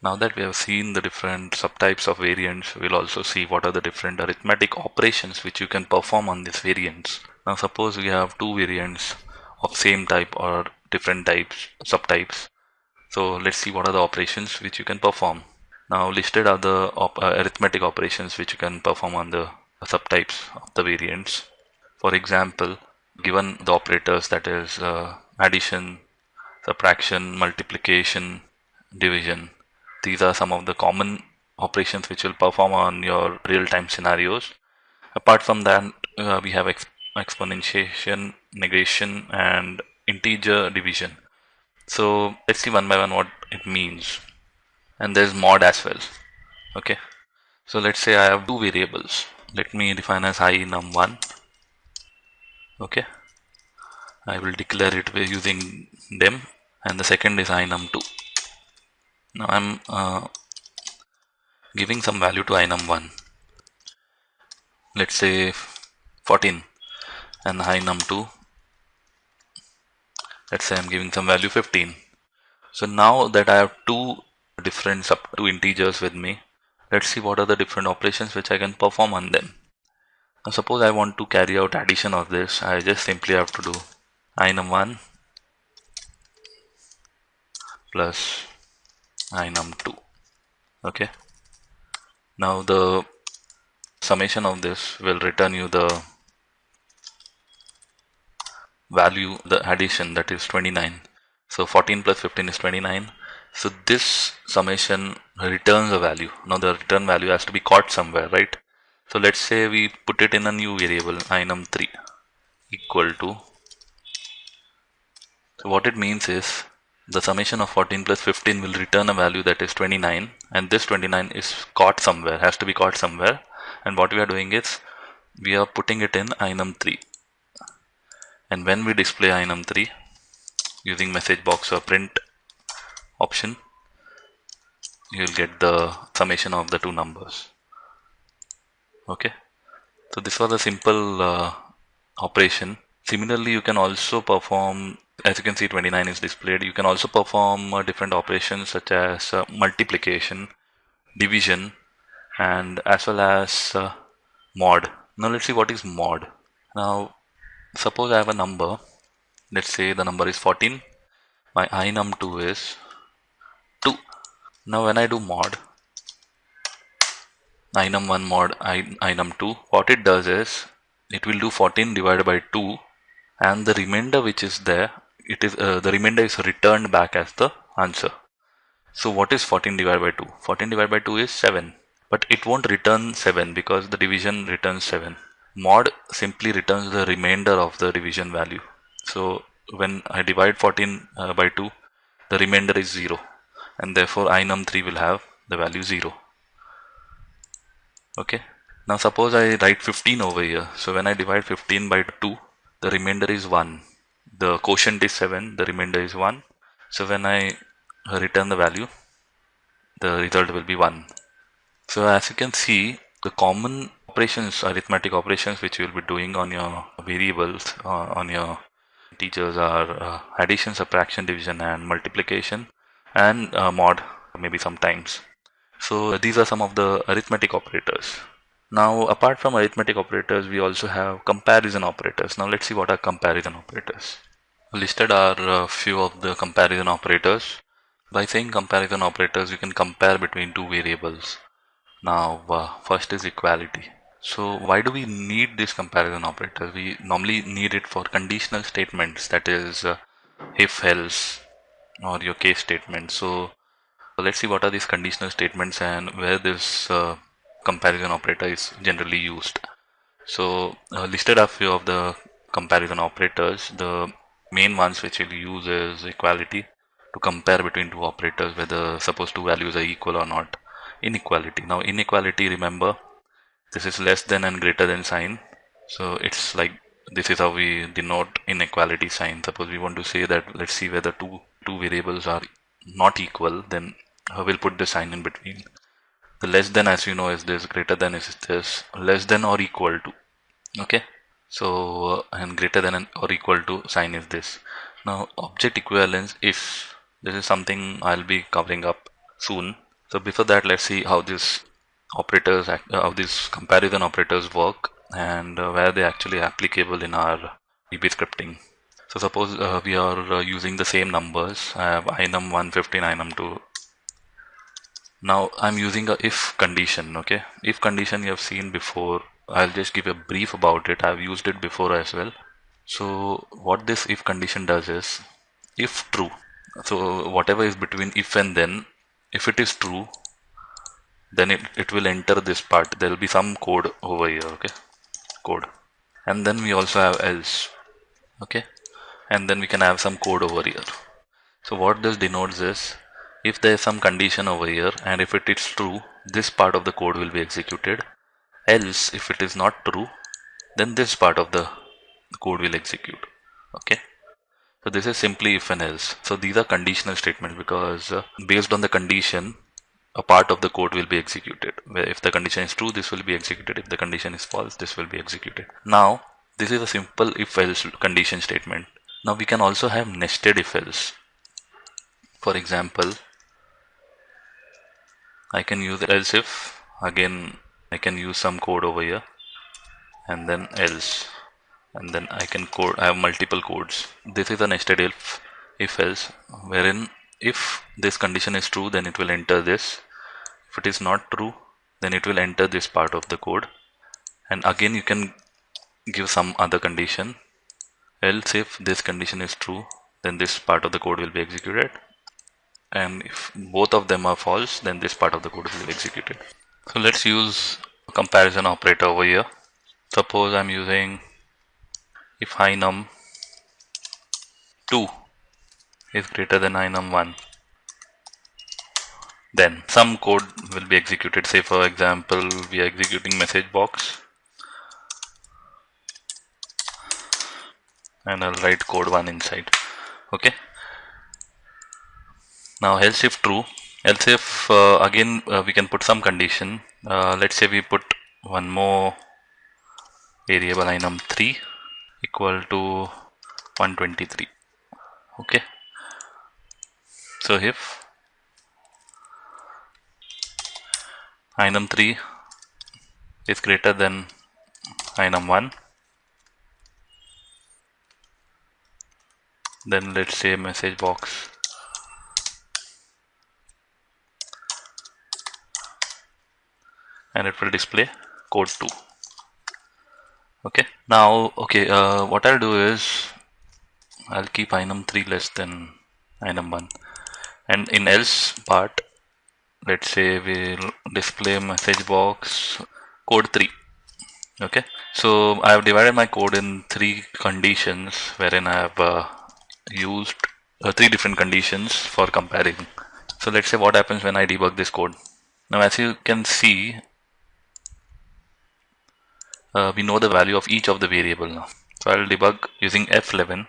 Now that we have seen the different subtypes of variants, we'll also see what are the different arithmetic operations which you can perform on these variants. Now suppose we have two variants of same type or different types, subtypes. So let's see what are the operations which you can perform. Now listed are the arithmetic operations which you can perform on the subtypes of the variants. For example, given the operators, that is addition, subtraction, multiplication, division. These are some of the common operations which will perform on your real-time scenarios. Apart from that, we have exponentiation, negation, and integer division. So let's see one by one what it means. And there's mod as well. Okay. So let's say I have two variables. Let me define as I num1. Okay. I will declare it using dem, and the second is I num2. Now I'm giving some value to I num1. Let's say 14, and I num2. Let's say I'm giving some value 15. So now that I have two integers with me, let's see what are the different operations which I can perform on them. Now suppose I want to carry out addition of this. I just simply have to do I num1 plus I num2. Okay. Now the summation of this will return you the value, the addition, that is 29. So 14 plus 15 is 29. So this summation returns a value. Now the return value has to be caught somewhere, right? So let's say we put it in a new variable, I num3 equal to. So what it means is the summation of 14 plus 15 will return a value that is 29, and this 29 is caught somewhere, has to be caught somewhere. And what we are doing is we are putting it in I num3. And when we display I num3 using message box or print option, you will get the summation of the two numbers. Okay, so this was a simple operation. Similarly, you can also perform, as you can see 29 is displayed, you can also perform different operations such as multiplication, division, and as well as mod. Now let's see what is mod. Now suppose I have a number, let's say the number is 14, my I num2 is 2. Now when I do mod I num1 mod I num2, what it does is it will do 14 divided by 2, and the remainder which is there, it is the remainder is returned back as the answer. So what is 14 divided by 2? 14 divided by 2 is 7, but it won't return 7 because the division returns 7. Mod simply returns the remainder of the division value. So when I divide 14 by 2, the remainder is 0, and therefore I num3 will have the value 0. Okay. Now suppose I write 15 over here. So when I divide 15 by 2, the remainder is 1. The quotient is 7, the remainder is 1. So when I return the value, the result will be 1. So as you can see, the common operations, arithmetic operations which you will be doing on your variables, on your integers are addition, subtraction, division, and multiplication, and mod maybe sometimes. So these are some of the arithmetic operators. Now apart from arithmetic operators, we also have comparison operators. Now let's see what are comparison operators. Listed are a few of the comparison operators. By saying comparison operators, you can compare between two variables. Now first is equality. So why do we need this comparison operator? We normally need it for conditional statements, that is if, else, or your case statement. So let's see what are these conditional statements and where this comparison operator is generally used. So listed are few of the comparison operators. The main ones which we'll use is equality, to compare between two operators whether suppose two values are equal or not. Inequality. Now inequality, remember, this is less than and greater than sign. So it's like, this is how we denote inequality sign. Suppose we want to say that, let's see whether two variables are not equal, then we'll put the sign in between. The less than, as you know, is this, greater than is this, less than or equal to. Okay, so and greater than or equal to sign is this. Now object equivalence, if this is something I'll be covering up soon. So before that, let's see how these operators, how these comparison operators work, and where they actually applicable in our DB scripting. So suppose we are using the same numbers. I have inum 150 and inum 2. Now I'm using a if condition. Okay, if condition you have seen before. I'll just give a brief about it. I've used it before as well. So what this if condition does is, if true, so whatever is between if and then, if it is true, then it will enter this part. There will be some code over here. Okay, code, and then we also have else. Okay, and then we can have some code over here. So what this denotes is, if there is some condition over here and if it is true, this part of the code will be executed. Else, if it is not true, then this part of the code will execute. Okay, so this is simply if and else. So these are conditional statements because based on the condition, a part of the code will be executed. Where if the condition is true, this will be executed. If the condition is false, this will be executed. Now this is a simple if else condition statement. Now we can also have nested if else. For example, I can use else if. Again, I can use some code over here, and then else, and then I can code. I have multiple codes. This is a nested if else, wherein if this condition is true, then it will enter this. If it is not true, then it will enter this part of the code. And again, you can give some other condition. Else, if this condition is true, then this part of the code will be executed. And if both of them are false, then this part of the code will be executed. So let's use a comparison operator over here. Suppose I'm using if inum 2 is greater than inum 1, then some code will be executed. Say for example, we are executing message box, and I'll write code 1 inside. Okay. Now else if true, else if again we can put some condition. Let's say we put one more variable inum 3 equal to 123. Okay. So if inum 3 is greater than inum 1, then let's say message box and it will display code 2. Okay. Now, okay, what I'll do is I'll keep inum 3 less than inum 1, and in else part, let's say we'll display message box code 3. Okay. So I have divided my code in 3 conditions, wherein I have used 3 different conditions for comparing. So let's say what happens when I debug this code. Now, as you can see, we know the value of each of the variable now. So I'll debug using F11.